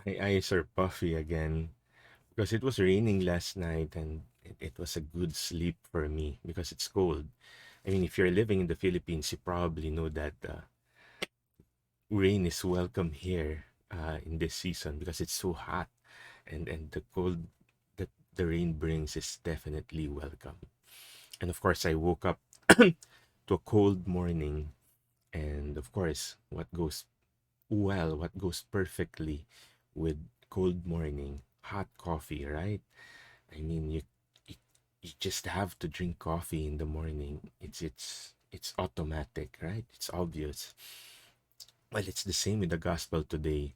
My eyes are puffy again because it was raining last night and it was a good sleep for me because it's cold. I mean, if you're living in the Philippines, you probably know that rain is welcome here in this season because it's so hot, and the cold that the rain brings is definitely welcome. And of course, I woke up to a cold morning, and of course, what goes perfectly with cold morning, hot coffee, right? I mean, you, you just have to drink coffee in the morning. It's automatic, right? It's obvious. Well, it's the same with the gospel today.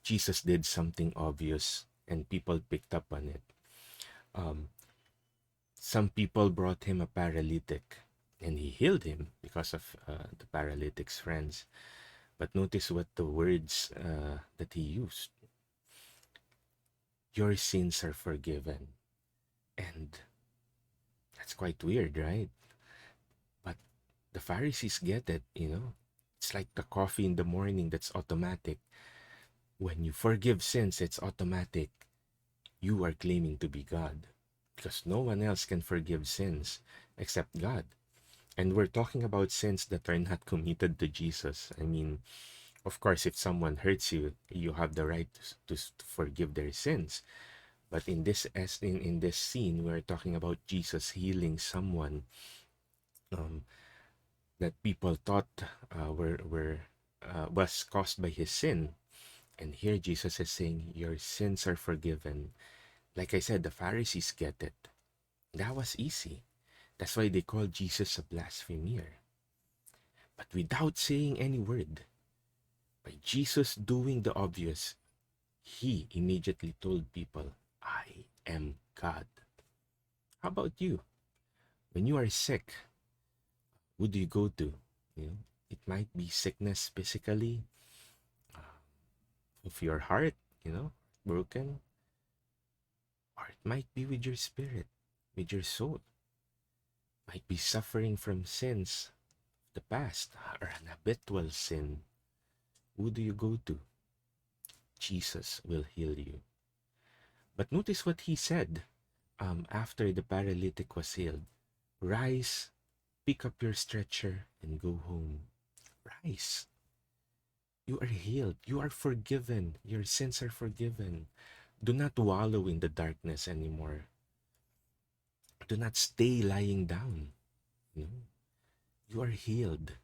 Jesus did something obvious, and people picked up on it. Um, some people brought him a paralytic, and he healed him because of the paralytic's friends. But notice what the words that he used: "Your sins are forgiven," and that's quite weird, right? But the Pharisees get it. It's like the coffee in the morning that's automatic. When you forgive sins, it's automatic. You are claiming to be God because no one else can forgive sins except God. And we're talking about sins that are not committed to Jesus. I mean, of course, if someone hurts you, you have the right to forgive their sins. But in this scene, we're talking about Jesus healing someone um, that people thought was caused by his sin. And here Jesus is saying, "Your sins are forgiven." Like I said, the Pharisees get it. That was easy. That's why they called Jesus a blasphemer. But without saying any word, by Jesus doing the obvious, he immediately told people, "I am God." How about you? When you are sick, who do you go to? You know, it might be sickness physically, uh, of your heart, broken, or it might be with your spirit, with your soul. Might be suffering from sins of the past or an habitual sin. Who do you go to? Jesus will heal you. But notice what he said after the paralytic was healed. "Rise, pick up your stretcher, and go home." Rise. You are healed. You are forgiven. Your sins are forgiven. Do not wallow in the darkness anymore. Do not stay lying down. No. You are healed.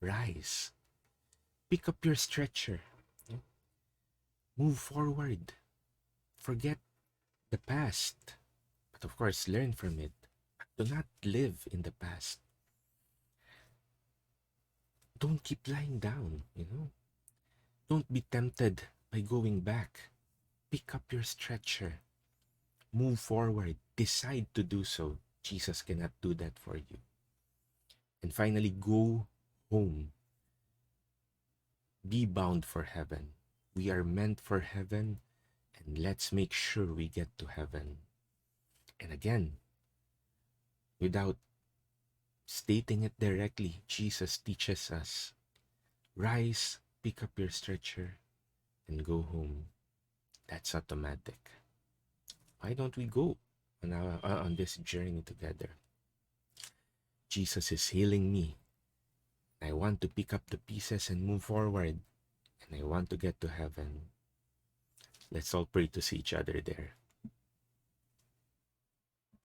Rise. Pick up your stretcher. No. Move forward. Forget the past. But of course, learn from it. Do not live in the past. Don't keep lying down. Don't be tempted by going back. Pick up your stretcher. Move forward. Decide to do so. Jesus cannot do that for you. And finally, go home. Be bound for heaven. We are meant for heaven, and let's make sure we get to heaven. And again, without stating it directly, Jesus teaches us: rise, pick up your stretcher, and go home. That's automatic. Why don't we go on this journey together? Jesus is healing me. I want to pick up the pieces and move forward, and I want to get to heaven. Let's all pray to see each other there.